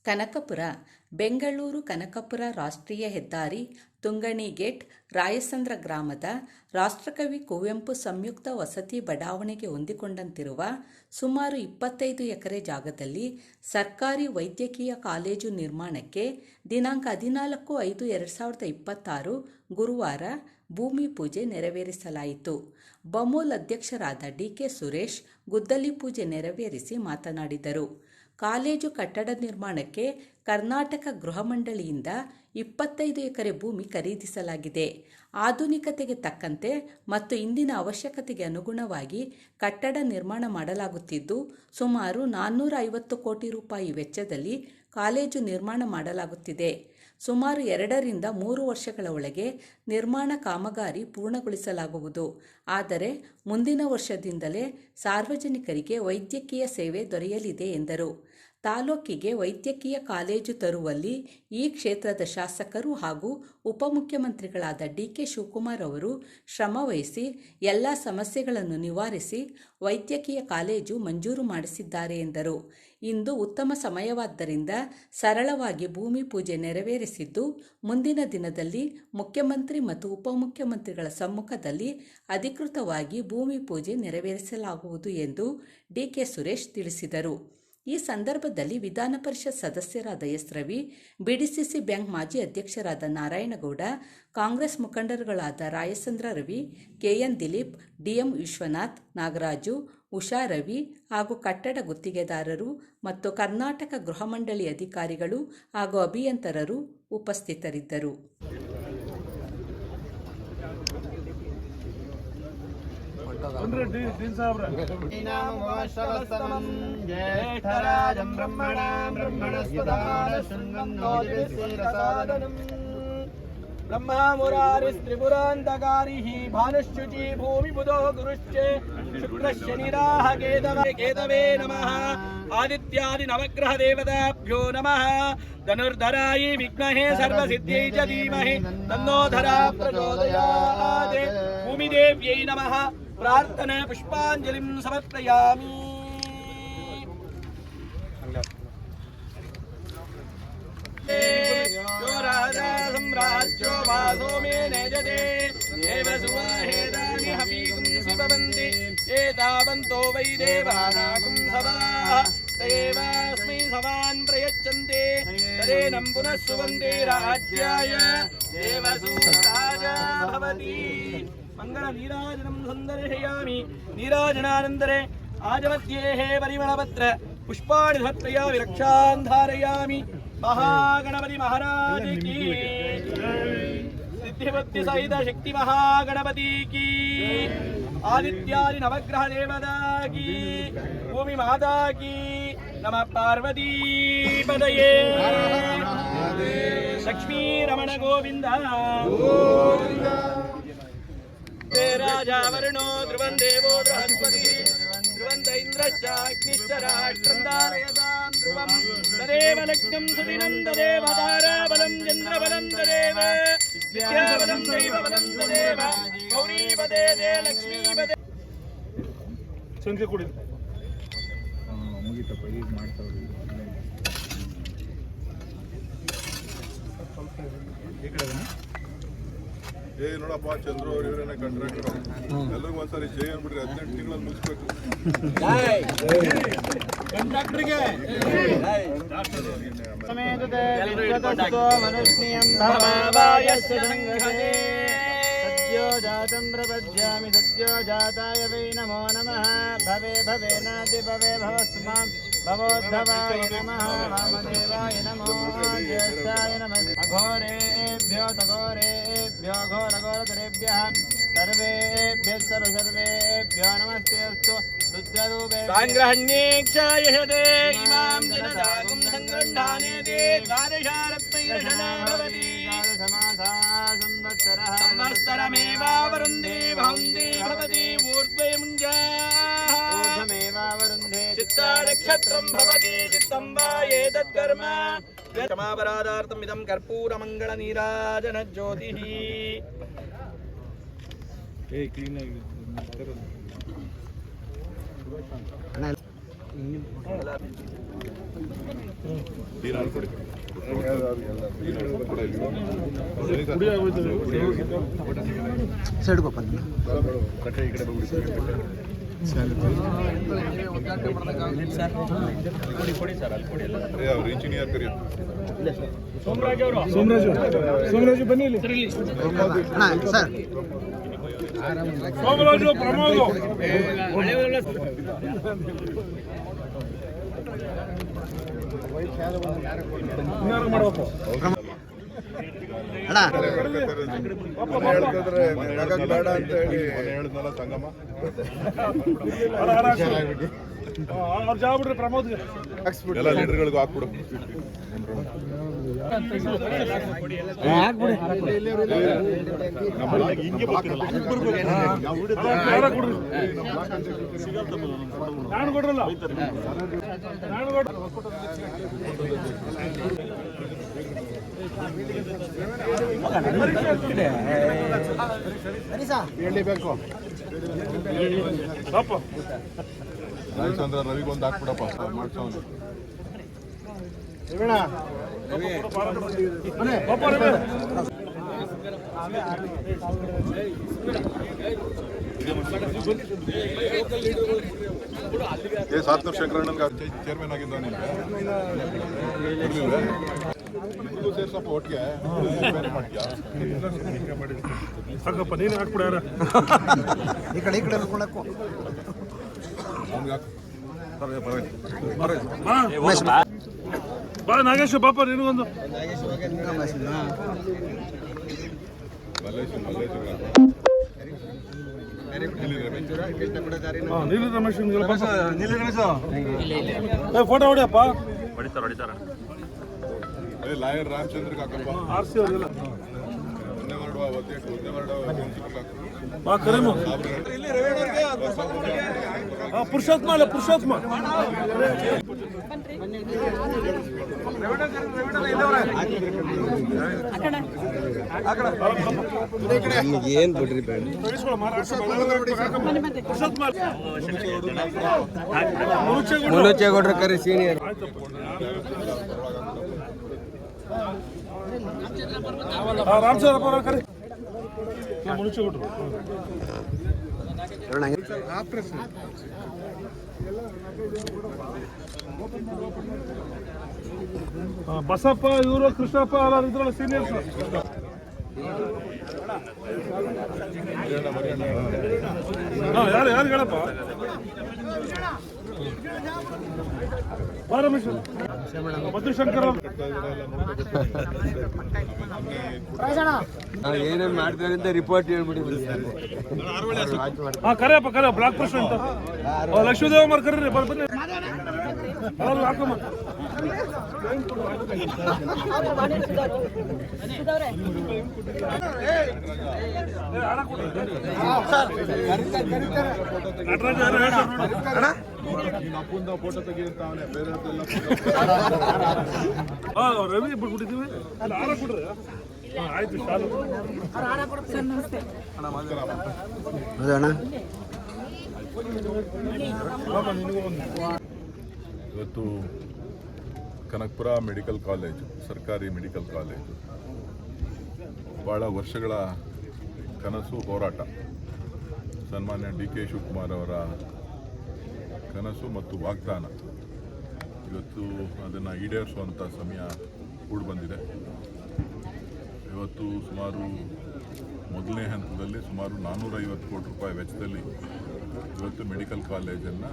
ಕನಕಪುರ ಬೆಂಗಳೂರು ಕನಕಪುರ ರಾಷ್ಟ್ರೀಯ ಹೆದ್ದಾರಿ ತುಂಗಣಿ ಗೇಟ್ ರಾಯಸಂದ್ರ ಗ್ರಾಮದ ರಾಷ್ಟ್ರಕವಿ ಕುವೆಂಪು ಸಂಯುಕ್ತ ವಸತಿ ಬಡಾವಣೆಗೆ ಹೊಂದಿಕೊಂಡಂತಿರುವ ಸುಮಾರು 25 ಎಕರೆ ಜಾಗದಲ್ಲಿ ಸರ್ಕಾರಿ ವೈದ್ಯಕೀಯ ಕಾಲೇಜು ನಿರ್ಮಾಣಕ್ಕೆ ದಿನಾಂಕ 14/5/2026 ಗುರುವಾರ ಭೂಮಿ ಪೂಜೆ ನೆರವೇರಿಸಲಾಯಿತು. ಬಮೂಲ್ ಅಧ್ಯಕ್ಷರಾದ ಡಿ.ಕೆ. ಸುರೇಶ್ ಗುದ್ದಲಿ ಪೂಜೆ ನೆರವೇರಿಸಿ ಮಾತನಾಡಿದರು. ಕಾಲೇಜು ಕಟ್ಟಡ ನಿರ್ಮಾಣಕ್ಕೆ ಕರ್ನಾಟಕ ಗೃಹ ಮಂಡಳಿಯಿಂದ 25 ಎಕರೆ ಭೂಮಿ ಖರೀದಿಸಲಾಗಿದೆ. ಆಧುನಿಕತೆಗೆ ತಕ್ಕಂತೆ ಮತ್ತು ಇಂದಿನ ಅವಶ್ಯಕತೆಗೆ ಅನುಗುಣವಾಗಿ ಕಟ್ಟಡ ನಿರ್ಮಾಣ ಮಾಡಲಾಗುತ್ತಿದ್ದು, ಸುಮಾರು 450 ಕೋಟಿ ರೂಪಾಯಿ ವೆಚ್ಚದಲ್ಲಿ ಕಾಲೇಜು ನಿರ್ಮಾಣ ಮಾಡಲಾಗುತ್ತಿದೆ. ಸುಮಾರು 2ರಿಂದ 3 ವರ್ಷಗಳ ಒಳಗೆ ನಿರ್ಮಾಣ ಕಾಮಗಾರಿ ಪೂರ್ಣಗೊಳಿಸಲಾಗುವುದು. ಆದರೆ ಮುಂದಿನ ವರ್ಷದಿಂದಲೇ ಸಾರ್ವಜನಿಕರಿಗೆ ವೈದ್ಯಕೀಯ ಸೇವೆ ದೊರೆಯಲಿದೆ ಎಂದರು. ತಾಲೂಕಿಗೆ ವೈದ್ಯಕೀಯ ಕಾಲೇಜು ತರುವಲ್ಲಿ ಈ ಕ್ಷೇತ್ರದ ಶಾಸಕರು ಹಾಗೂ ಉಪಮುಖ್ಯಮಂತ್ರಿಗಳಾದ ಡಿ.ಕೆ. ಶಿವಕುಮಾರ್ ಅವರು ಶ್ರಮವಹಿಸಿ ಎಲ್ಲ ಸಮಸ್ಯೆಗಳನ್ನು ನಿವಾರಿಸಿ ವೈದ್ಯಕೀಯ ಕಾಲೇಜು ಮಂಜೂರು ಮಾಡಿಸಿದ್ದಾರೆ ಎಂದರು. ಇಂದು ಉತ್ತಮ ಸಮಯವಾದ್ದರಿಂದ ಸರಳವಾಗಿ ಭೂಮಿ ಪೂಜೆ ನೆರವೇರಿಸಿದ್ದು, ಮುಂದಿನ ದಿನದಲ್ಲಿ ಮುಖ್ಯಮಂತ್ರಿ ಮತ್ತು ಉಪಮುಖ್ಯಮಂತ್ರಿಗಳ ಸಮ್ಮುಖದಲ್ಲಿ ಅಧಿಕೃತವಾಗಿ ಭೂಮಿ ಪೂಜೆ ನೆರವೇರಿಸಲಾಗುವುದು ಎಂದು ಡಿ.ಕೆ. ಸುರೇಶ್ ತಿಳಿಸಿದರು. ಈ ಸಂದರ್ಭದಲ್ಲಿ ವಿಧಾನ ಪರಿಷತ್ ಸದಸ್ಯರಾದ ಎಸ್. ರವಿ, ಬಿಡಿಸಿಸಿ ಬ್ಯಾಂಕ್ ಮಾಜಿ ಅಧ್ಯಕ್ಷರಾದ ನಾರಾಯಣಗೌಡ, ಕಾಂಗ್ರೆಸ್ ಮುಖಂಡರುಗಳಾದ ರಾಯಸಂದ್ರ ರವಿ, ಕೆ.ಎನ್. ದಿಲೀಪ್, ಡಿ.ಎಂ. ವಿಶ್ವನಾಥ್, ನಾಗರಾಜು, ಉಷಾ ರವಿ ಹಾಗೂ ಕಟ್ಟಡ ಗುತ್ತಿಗೆದಾರರು ಮತ್ತು ಕರ್ನಾಟಕ ಗೃಹ ಮಂಡಳಿ ಅಧಿಕಾರಿಗಳು ಹಾಗೂ ಅಭಿಯಂತರರು ಉಪಸ್ಥಿತರಿದ್ದರು. ಬ್ರಹ್ಮ ಮುರಾರಿಸ್ತ್ರಿಪುರಾಂತಕಾರಿಃ ಭಾನುಶ್ಚುಚಿ ಭೂಮಿ ಬುಧೋ ಗುರುಶ್ಚ ಶುಕ್ರಶ್ಚ ನಿರಾಹ ಕೇತವೇ ನಮಃ. ಆದಿತ್ಯಾದಿ ನವಗ್ರಹ ದೇವತಾಭ್ಯೋ ನಮಃ. ಧನುರ್ಧರಾಯಿ ವಿದ್ಮಹೇ ಸರ್ವಸಿದ್ಧೈ ಚ ಧೀಮಹಿ ತನ್ನೋ ಧರಾ ಪ್ರಚೋದಯಾತ್. ಭೂಮಿದೇವ್ಯೈ ನಮಃ. ಪ್ರಾರ್ಥನಾ ಪುಷ್ಪಾಂಜಲಿಂ ಸಮರ್ಪಯಾಮಿ. ಸಾಮ್ರಾಜ್ಯೋ ವಾಸೋ ಮೇ ನಜತೆ ದೇವಸುವಾಹೇದಾನಿ ಹವೀಕುಂ ಸುಭವಂತಿ ಏತಾವಂತೋ ವೈ ದೇವಾನಾಕುಂ ಸವಾಃ ತದೇವಾಸ್ಮೈ ಸವಾನ್ ಪ್ರಯಚ್ಛನ್ತೆ ತದೇನಂ ಪುನಃ ಸುವಂತೆ ರಾಜ್ಯಾಯ ದೇವಸೂರಾಜಾ ಭವತಿ. ಮಂಗಳ ನೀರಾಜನಂ ಸಂದರ್ಶಯಾಮಿ. ನೀರಾಜನಾನಂತರೆ ಆಜಮಧ್ಯೇಃ ಪರಿಮಳಪತ್ರ ಪುಷ್ಪಾಣಿ ಧತ್ವಯಾಮಿ ರಕ್ಷಾನ್ ಧಾರಯಾಮಿ. महागणपति महाराज की सिद्धिबुद्धि सहित शक्ति महागणपति की आदित्यादि नवग्रह देवता की भूमि माता की नमः. पार्वती पदये लक्ष्मी रमण गोविंद. राजा वरुणो ध्रुवं देवो बृहस्पति ध्रुवन्त इंद्रश्चाग्निश्च राष्ट्रं धारयतां ध्रुवं. तदेव लग्नं सुदिनं तदेव ताराबलं चन्द्रबलं तदेव विद्याबलं दैवबलं तदेव गौरीपदे ते लक्ष्मीपदे. ಸಂಖ್ಯೆ ಕೊಡಿ. ಮುಗಿತಪ್ಪ ಈಗ ಮಾಡ್ತಾವ್ರಿ. ಈ ಕಡೆ ನೋಡಪ್ಪ ಚಂದ್ರು ಅವ್ರು ಇವರೇನ ಕಾಂಟ್ರಾಕ್ಟರ್ ಎಲ್ಲರಿಗೂ ಒಂದ್ಸರಿ ಜೈ ಅಂದ್ಬಿಟ್ರಿ. 18 ತಿಂಗಳಲ್ಲಿ ಮುಗಿಸ್ಬೇಕು ಕಾಂಟ್ರಾಕ್ಟರ್ಗೆ. ಸದ್ಯೋ ಜಾತಂ ಪ್ರಪದ್ಯಾಮಿ ಸದ್ಯೋ ಜಾತಾಯ ವೈ ನಮೋ ನಮಃ. ಭವೆ ಭವೇನಾತಿ ಭವೆ ಭವಸ್ಮಾಂ ಭವೋದ್ಭವಾಯ ನಮಃ. ವಾಮದೇವಾಯ ನಮೋ ಜ್ಯೇಷ್ಠಾಯ ನಮಃ. ಅಘೋರೇಭ್ಯೋ ತಘೋರೇಭ್ಯೋ ಘೋರಘೋರತರೇಭ್ಯಃ ಸರ್ವೇಭ್ಯಃ ಸರ್ವೇಭ್ಯೋ ನಮಸ್ತೆಸ್ತು. ರುದ್ರರೂಪೇ ಸಾಂಗ್ರಹಣ್ಯೇಕ್ಷಾಯ ಹೃದೇ ಇಮಾಂ ಜನದಾಗುಂ ಸಂಗೃಹ್ಣಾನೇತಿ ದ್ವಾದಶಾರತ್ನೈರಶನಾ ಭವತಿ. ಸಂವತ್ಸರಮೇವಾವರುಂಧೇ ಭವಂತಿ ಭವತಿ ಊರ್ಧ್ವಯಮುಂಜಾಮೇವಾವರುಂಧೇ ಚಿತ್ತ ನಕ್ಷತ್ರಂ ಭವತಿ ಚಿತ್ತಂ ವಾ ಏತತ್ಕರ್ಮ. ಕ್ಷಮಾಪರಾಧಾರ್ಥಂ ಇದಂ ಕರ್ಪೂರ ಮಂಗಳ ನೀರಾಜನ ಜ್ಯೋತಿಃ. ಕ್ಲೀನ್ ಆಗಿ ಸೈಡ್ ಗೋಪಾಲ್ ಇಂಜಿನಿಯರ್ ಕರಿಯ ಸೋಮರಾಜು ಬನ್ನಿ ಇಲ್ಲಿ ಸರ್ ಸೋಮರಾಜು ಪ್ರಮೋದ್ ಮಾಡ್ಬೇಕು ಅಣ್ಣ ಹೇಳ್ತಿದ್ರೆ ಬೇಡ ಅಂತ ಹೇಳಿ ಹೇಳಿದ್ನಲ್ಲ ಸಂಗಮ ಅವ್ರು ಜಾಗ ಬಿಡ್ರಿ ಪ್ರಮೋದ್ಗೆ ಎಲ್ಲ ಲೀಡರ್ಗಳಿಗೂ ಹಾಕ್ಬಿಡು. ನಾನು ಕೊಡ್ರಲ್ಲ ನಾನು ಕೊಡ್ರ ಹೇಳಬೇಕು ಪಾಪ ರಾಮಚಂದ್ರ ರವಿಗೊಂದು ಹಾಕ್ಬಿಡಪ್ಪ ಮಾಡ್ಸೋನು. ಸಾತ್ನೂರ್ ಶಂಕರಣ್ಣನ್ಗೆ ಚೇರ್ಮನ್ ಆಗಿದ್ದಾನೆ ಸೇರ್ಸಪ್ಪ ಒಟ್ಟಿಗೆ ಸಾಕಪ್ಪ ನೀನು ಹಾಕ್ಬಿಡ್ಯಾರ ಈ ಕಡೆ ಹೇಳ್ಕೊಳಕ್ಕೂ ಬಾ ನಾಗೇಶ್ ಬಾಪ ನಿನಗೊಂದು ನೀಲಿ ರಮೇಶ್ ಫೋಟೋ ಹೊಡಿಯಪ್ಪ ಹೊಡಿತಾರ ಲಾಯರ್ ರಾಮಚಂದ್ರಗೆ ಹಾಕಪ್ಪ ಆರ್ಸಿ ಅವ್ರಿಲ್ಲ ಒಂದೇ ಮಾಡುವ ಒಂದೇ ಮಾಡುವ ಕರೀಮು ಪುರುಷೋತ್ಮ ಅಲ್ಲ ಪುರುಷೋತ್ಮ ಏನ್ ಬಿಡ್ರಿ ಮುನುಚೇಗೌಡ್ರ ಕರೆ ಸೀನಿಯರ್ ರಾಮಚಂದ್ರಪ್ಪ ಕರೆ ಮುನುಚೇಗೌಡ್ರು ಬಸಪ್ಪ ಇವರು ಕೃಷ್ಣಪ್ಪ ಎಲ್ಲ ಇದ್ರಲ್ಲ ಸೀನಿಯರ್ಸ್ ಯಾರು ಹೇಳಪ್ಪ ರಮೇಶ್ ಮಧುಶಂಕರ್ ಏನೇನ್ ಮಾಡ್ತಾರೆ ಅಂತ ರಿಪೋರ್ಟ್ ಹೇಳ್ಬಿಟ್ಟಿದ್ರಿ ಕರೆಯಪ್ಪ ಕರೆ ಬ್ಲಾಕ್ ಪೋಸ್ಟ್ ಅಂತ ಲಕ್ಷ್ಮೀದೇವಮ್ಮರ್ ಕರೀರಿ ಬನ್ನಿ ಹಾಕಮ್ಮ ಅಪ್ಪಂದ ಫೋಟೋ ತೆಗಿಯಂತ ಅವನೇ ಬೇರೆ ರವಿ ಬಿಟ್ಬಿಟ್ಟಿದ್ದೀವಿ ಅಲ್ಲಿ ಹಾರ ಕೊಡ್ರಿ ಆಯ್ತು ಶಾಲು ಇವತ್ತು ಕನಕಪುರ ಮೆಡಿಕಲ್ ಕಾಲೇಜು ಸರ್ಕಾರಿ ಮೆಡಿಕಲ್ ಕಾಲೇಜು ಭಾಳ ವರ್ಷಗಳ ಕನಸು ಹೋರಾಟ ಸನ್ಮಾನ್ಯ DK ಶಿವಕುಮಾರ್ ಅವರ ಕನಸು ಮತ್ತು ವಾಗ್ದಾನ ಇವತ್ತು ಅದನ್ನು ಈಡೇರಿಸುವಂಥ ಸಮಯ ಕೂಡಿ ಬಂದಿದೆ. ಇವತ್ತು ಸುಮಾರು ಮೊದಲನೇ ಹಂತದಲ್ಲಿ ಸುಮಾರು 450 ಕೋಟಿ ರೂಪಾಯಿ ವೆಚ್ಚದಲ್ಲಿ ಇವತ್ತು ಮೆಡಿಕಲ್ ಕಾಲೇಜನ್ನು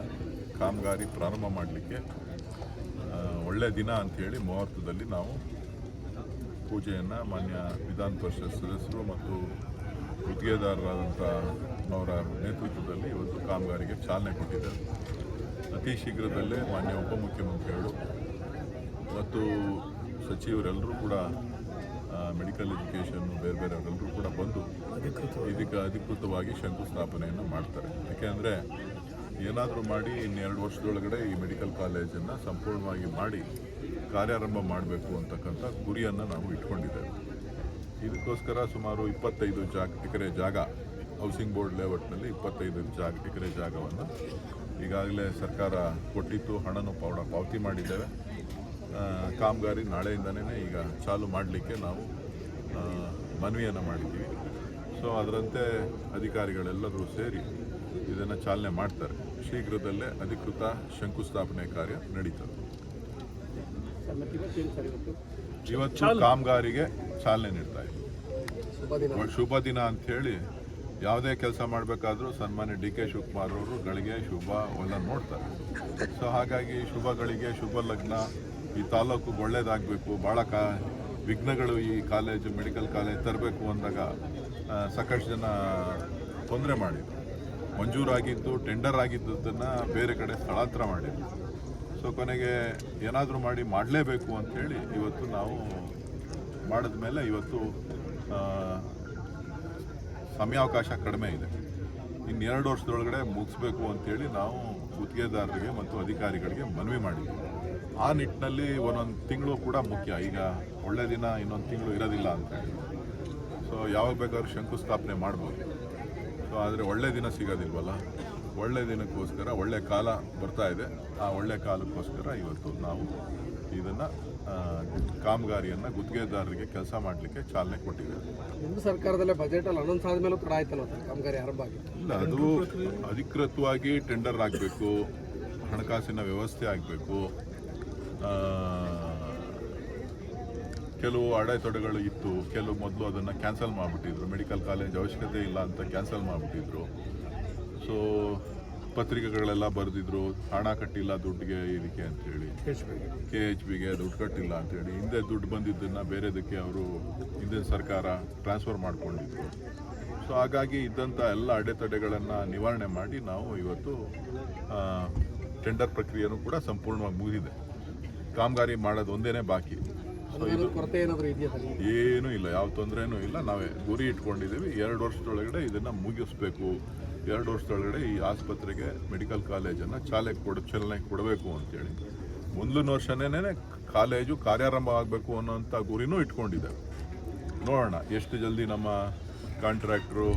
ಕಾಮಗಾರಿ ಪ್ರಾರಂಭ ಮಾಡಲಿಕ್ಕೆ ಒಳ್ಳೆಯ ದಿನ ಅಂಥೇಳಿ ಮುಹೂರ್ತದಲ್ಲಿ ನಾವು ಪೂಜೆಯನ್ನು ಮಾನ್ಯ ವಿಧಾನ ಪರಿಷತ್ ಸದಸ್ಯರು ಮತ್ತು ಗುತ್ತಿಗೆದಾರರಾದಂಥ ಅವರ ನೇತೃತ್ವದಲ್ಲಿ ಇವತ್ತು ಕಾಮಗಾರಿಗೆ ಚಾಲನೆ ಕೊಟ್ಟಿದ್ದಾರೆ. ಅತಿ ಶೀಘ್ರದಲ್ಲೇ ಮಾನ್ಯ ಉಪಮುಖ್ಯಮಂತ್ರಿಗಳು ಮತ್ತು ಸಚಿವರೆಲ್ಲರೂ ಕೂಡ ಮೆಡಿಕಲ್ ಎಜುಕೇಷನ್ನು ಬೇರೆ ಬೇರೆಯವರೆಲ್ಲರೂ ಕೂಡ ಬಂದು ಇದಕ್ಕೆ ಅಧಿಕೃತವಾಗಿ ಶಂಕುಸ್ಥಾಪನೆಯನ್ನು ಮಾಡ್ತಾರೆ. ಯಾಕೆಂದರೆ ಏನಾದರೂ ಮಾಡಿ ಇನ್ನೆರಡು ವರ್ಷದೊಳಗಡೆ ಈ ಮೆಡಿಕಲ್ ಕಾಲೇಜನ್ನು ಸಂಪೂರ್ಣವಾಗಿ ಮಾಡಿ ಕಾರ್ಯಾರಂಭ ಮಾಡಬೇಕು ಅಂತಕ್ಕಂಥ ಗುರಿಯನ್ನು ನಾವು ಇಟ್ಕೊಂಡಿದ್ದೇವೆ. ಇದಕ್ಕೋಸ್ಕರ ಸುಮಾರು 25 ಎಕರೆ ಜಾಗ ಹೌಸಿಂಗ್ ಬೋರ್ಡ್ ಲೇಔಟ್ನಲ್ಲಿ 25 ಎಕರೆ ಜಾಗವನ್ನು ಈಗಾಗಲೇ ಸರ್ಕಾರ ಕೊಟ್ಟಿತ್ತು. ಹಣನೂ ಪಾವತಿ ಮಾಡಿದ್ದೇವೆ. ಕಾಮಗಾರಿ ನಾಳೆಯಿಂದನೇ ಈಗ ಚಾಲು ಮಾಡಲಿಕ್ಕೆ ನಾವು ಮನವಿಯನ್ನು ಮಾಡಿದ್ದೀವಿ. ಸೊ ಅದರಂತೆ ಅಧಿಕಾರಿಗಳೆಲ್ಲರೂ ಸೇರಿ ಇದನ್ನು ಚಾಲನೆ ಮಾಡ್ತಾರೆ. ಶೀಘ್ರದಲ್ಲೇ ಅಧಿಕೃತ ಶಂಕುಸ್ಥಾಪನೆ ಕಾರ್ಯ ನಡೀತದೆ. ಇವತ್ತು ಕಾಮಗಾರಿಗೆ ಚಾಲನೆ ನೀಡ್ತಾ ಇದ್ದೀವಿ. ಶುಭ ದಿನ ಅಂಥೇಳಿ ಯಾವುದೇ ಕೆಲಸ ಮಾಡಬೇಕಾದ್ರೂ ಸನ್ಮಾನ್ಯ ಡಿ.ಕೆ. ಶಿವಕುಮಾರ್ ಅವರು ಗಳಿಗೆ ಶುಭ ಎಲ್ಲ ನೋಡ್ತಾರೆ. ಸೊ ಹಾಗಾಗಿ ಶುಭಗಳಿಗೆ ಶುಭ ಲಗ್ನ, ಈ ತಾಲೂಕು ಒಳ್ಳೇದಾಗಬೇಕು, ಭಾಳ ವಿಘ್ನಗಳು ಈ ಕಾಲೇಜು ಮೆಡಿಕಲ್ ಕಾಲೇಜ್ ತರಬೇಕು ಅಂದಾಗ ಸಾಕಷ್ಟು ಜನ ತೊಂದರೆ ಮಾಡಿದ್ರು. ಮಂಜೂರಾಗಿದ್ದು ಟೆಂಡರ್ ಆಗಿದ್ದನ್ನು ಬೇರೆ ಕಡೆ ಸ್ಥಳಾಂತರ ಮಾಡಿದ್ರು. ಸೊ ಕೊನೆಗೆ ಏನಾದರೂ ಮಾಡಲೇಬೇಕು ಅಂಥೇಳಿ ಇವತ್ತು ನಾವು ಮಾಡಿದ ಮೇಲೆ ಇವತ್ತು ಸಮಯಾವಕಾಶ ಕಡಿಮೆ ಇದೆ. ಇನ್ನು 2 ವರ್ಷದೊಳಗಡೆ ಮುಗಿಸ್ಬೇಕು ಅಂಥೇಳಿ ನಾವು ಗುತ್ತಿಗೆದಾರರಿಗೆ ಮತ್ತು ಅಧಿಕಾರಿಗಳಿಗೆ ಮನವಿ ಮಾಡಿದ್ವಿ. ಆ ನಿಟ್ಟಿನಲ್ಲಿ ಒಂದೊಂದು ತಿಂಗಳು ಕೂಡ ಮುಖ್ಯ. ಈಗ ಒಳ್ಳೆ ದಿನ ಇನ್ನೊಂದು ತಿಂಗಳು ಇರೋದಿಲ್ಲ ಅಂತೇಳಿ. ಸೊ ಯಾವಾಗ ಬೇಕಾದ್ರೂ ಶಂಕುಸ್ಥಾಪನೆ ಮಾಡ್ಬೋದು. ಸೊ ಆದರೆ ಒಳ್ಳೆ ದಿನ ಸಿಗೋದಿಲ್ವಲ್ಲ, ಒಳ್ಳೆ ದಿನಕ್ಕೋಸ್ಕರ ಒಳ್ಳೆ ಕಾಲ ಬರ್ತಾ ಇದೆ. ಆ ಒಳ್ಳೆ ಕಾಲಕ್ಕೋಸ್ಕರ ಇವತ್ತು ನಾವು ಇದನ್ನು ಕಾಮಗಾರಿಯನ್ನು ಗುತ್ತಿಗೆದಾರರಿಗೆ ಕೆಲಸ ಮಾಡಲಿಕ್ಕೆ ಚಾಲನೆ ಕೊಟ್ಟಿದ್ದೇವೆ. ಹಿಂದೂ ಸರ್ಕಾರದಲ್ಲೇ ಬಜೆಟಲ್ಲಿ ಅನೌನ್ಸ್ ಆದಮೇಲೂ ತಡ ಆಯ್ತಲ್ಲ ಕಾಮಗಾರಿ ಆರಂಭ ಆಗಿದೆ. ಇಲ್ಲ, ಅದು ಅಧಿಕೃತವಾಗಿ ಟೆಂಡರ್ ಆಗಬೇಕು, ಹಣಕಾಸಿನ ವ್ಯವಸ್ಥೆ ಆಗಬೇಕು. ಕೆಲವು ಅಡೆತಡೆಗಳು ಇತ್ತು. ಕೆಲವು ಮೊದಲು ಅದನ್ನು ಕ್ಯಾನ್ಸಲ್ ಮಾಡಿಬಿಟ್ಟಿದ್ರು. ಮೆಡಿಕಲ್ ಕಾಲೇಜ್ ಅವಶ್ಯಕತೆ ಇಲ್ಲ ಅಂತ ಕ್ಯಾನ್ಸಲ್ ಮಾಡಿಬಿಟ್ಟಿದ್ರು. ಸೊ ಪತ್ರಿಕೆಗಳೆಲ್ಲ ಬರೆದಿದ್ರು, ಹಣ ಕಟ್ಟಿಲ್ಲ ದುಡ್ಡಿಗೆ ಇದಕ್ಕೆ ಅಂಥೇಳಿ, KHBಗೆ ದುಡ್ಡು ಕಟ್ಟಿಲ್ಲ ಅಂಥೇಳಿ. ಹಿಂದೆ ದುಡ್ಡು ಬಂದಿದ್ದನ್ನು ಬೇರೆದಕ್ಕೆ ಅವರು ಹಿಂದಿನ ಸರ್ಕಾರ ಟ್ರಾನ್ಸ್ಫರ್ ಮಾಡ್ಕೊಂಡಿದ್ರು. ಸೊ ಹಾಗಾಗಿ ಇದ್ದಂಥ ಎಲ್ಲ ಅಡೆತಡೆಗಳನ್ನು ನಿವಾರಣೆ ಮಾಡಿ ನಾವು ಇವತ್ತು ಟೆಂಡರ್ ಪ್ರಕ್ರಿಯೆನೂ ಕೂಡ ಸಂಪೂರ್ಣವಾಗಿ ಮುಗಿದಿದೆ. ಕಾಮಗಾರಿ ಮಾಡೋದು ಒಂದೇ ಬಾಕಿ. ಸೊ ಇದು ಕೊರತೆ ಏನಾದರೂ ಇದೆಯಾ? ಏನೂ ಇಲ್ಲ, ಯಾವ ತೊಂದರೆನೂ ಇಲ್ಲ. ನಾವೇ ಗುರಿ ಇಟ್ಕೊಂಡಿದ್ದೀವಿ. 2 ವರ್ಷದೊಳಗಡೆ ಇದನ್ನು ಮುಗಿಸ್ಬೇಕು. 2 ವರ್ಷದೊಳಗಡೆ ಈ ಆಸ್ಪತ್ರೆಗೆ ಮೆಡಿಕಲ್ ಕಾಲೇಜನ್ನು ಚಾಲನೆ ಕೊಡಬೇಕು ಅಂತೇಳಿ. ಮುಂದಿನ ವರ್ಷನೇ ಕಾಲೇಜು ಕಾರ್ಯಾರಂಭ ಆಗಬೇಕು ಅನ್ನೋಂಥ ಗುರಿನೂ ಇಟ್ಕೊಂಡಿದ್ದೇವೆ. ನೋಡೋಣ ಎಷ್ಟು ಜಲ್ದಿ ನಮ್ಮ ಕಾಂಟ್ರಾಕ್ಟ್ರು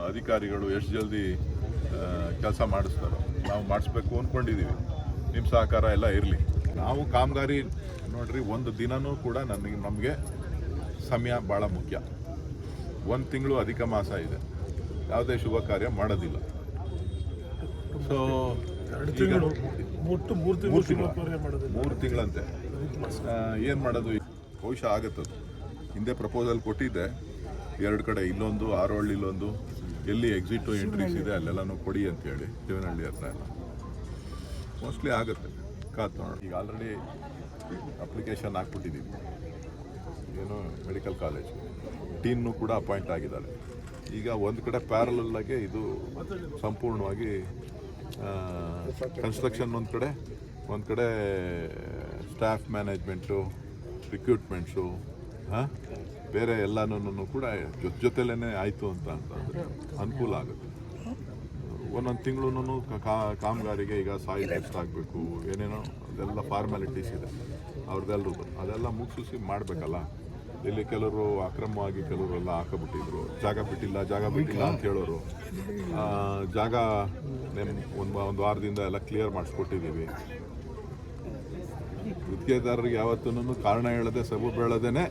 ಅಧಿಕಾರಿಗಳು ಎಷ್ಟು ಜಲ್ದಿ ಕೆಲಸ ಮಾಡಿಸ್ತಾರೋ. ನಾವು ಮಾಡಿಸ್ಬೇಕು ಅಂದ್ಕೊಂಡಿದ್ದೀವಿ. ನಿಮ್ಮ ಸಹಕಾರ ಎಲ್ಲ ಇರಲಿ. ನಾವು ಕಾಮಗಾರಿ ನೋಡ್ರಿ, ಒಂದು ದಿನನೂ ಕೂಡ ನಮಗೆ ಸಮಯ ಭಾಳ ಮುಖ್ಯ. 1 ತಿಂಗಳು ಅಧಿಕ ಮಾಸ ಇದೆ, ಯಾವುದೇ ಶುಭ ಕಾರ್ಯ ಮಾಡೋದಿಲ್ಲ. ಸೊ 3 ತಿಂಗಳಂತೆ ಏನು ಮಾಡೋದು? ಬಹುಶಃ ಆಗುತ್ತದು. ಹಿಂದೆ ಪ್ರಪೋಸಲ್ ಕೊಟ್ಟಿದ್ದೆ, 2 ಕಡೆ, ಇಲ್ಲೊಂದು ಆರೋಹಳ್ಳಿ, ಇಲ್ಲೊಂದು ಎಲ್ಲಿ ಎಕ್ಸಿಟು ಎಂಟ್ರೀಸ್ ಇದೆ ಅಲ್ಲೆಲ್ಲನೂ ಕೊಡಿ ಅಂತೇಳಿ, ದೇವನಹಳ್ಳಿ ಹತ್ರ ಎಲ್ಲ ಮೋಸ್ಟ್ಲಿ ಆಗುತ್ತೆ. ಕಾತು ನೋಡೋಣ. ಈಗ ಆಲ್ರೆಡಿ ಅಪ್ಲಿಕೇಶನ್ ಹಾಕ್ಬಿಟ್ಟಿದ್ದೀವಿ. ಏನು ಮೆಡಿಕಲ್ ಕಾಲೇಜ್ ಟೀನ್ನೂ ಕೂಡ ಅಪಾಯಿಂಟ್ ಆಗಿದ್ದಾರೆ. ಈಗ ಒಂದು ಕಡೆ ಪ್ಯಾರಲಲ್ಲಾಗೆ ಇದು ಸಂಪೂರ್ಣವಾಗಿ ಕನ್ಸ್ಟ್ರಕ್ಷನ್ ಒಂದು ಕಡೆ ಸ್ಟಾಫ್ ಮ್ಯಾನೇಜ್ಮೆಂಟು, ರಿಕ್ರೂಟ್ಮೆಂಟ್ಸು, ಬೇರೆ ಎಲ್ಲನೂ ಕೂಡ ಜೊತೆಲೇ ಆಯಿತು ಅಂತಂದರೆ ಅನುಕೂಲ ಆಗುತ್ತೆ. ಒಂದೊಂದು ತಿಂಗಳು ಕಾಮಗಾರಿಗೆ ಈಗ ಸಾಯಿಲ್ ಟೆಸ್ಟ್ ಆಗಬೇಕು, ಏನೇನೋ ಅದೆಲ್ಲ ಫಾರ್ಮ್ಯಾಲಿಟೀಸ್ ಇದೆ ಅವ್ರದ್ದೆಲ್ಲರೂ. ಅದೆಲ್ಲ ಮುಗಿಸಿ ಮಾಡಬೇಕಲ್ಲ. ಇಲ್ಲಿ ಕೆಲವರು ಅಕ್ರಮವಾಗಿ ಕೆಲವರೆಲ್ಲ ಹಾಕಬಿಟ್ಟಿದ್ರು. ಜಾಗ ಬಿಟ್ಟಿಲ್ಲ ಅಂತ ಹೇಳೋರು. ಜಾಗ ಒಂದು ವಾರದಿಂದ ಎಲ್ಲ ಕ್ಲಿಯರ್ ಮಾಡಿಸ್ಕೊಟ್ಟಿದ್ದೀವಿ. ಗುತ್ತಿಗೆದಾರರಿಗೆ ಯಾವತ್ತೂ ಕಾರಣ ಹೇಳದೆ ಸಬೂಬು ಹೇಳದೇನೆ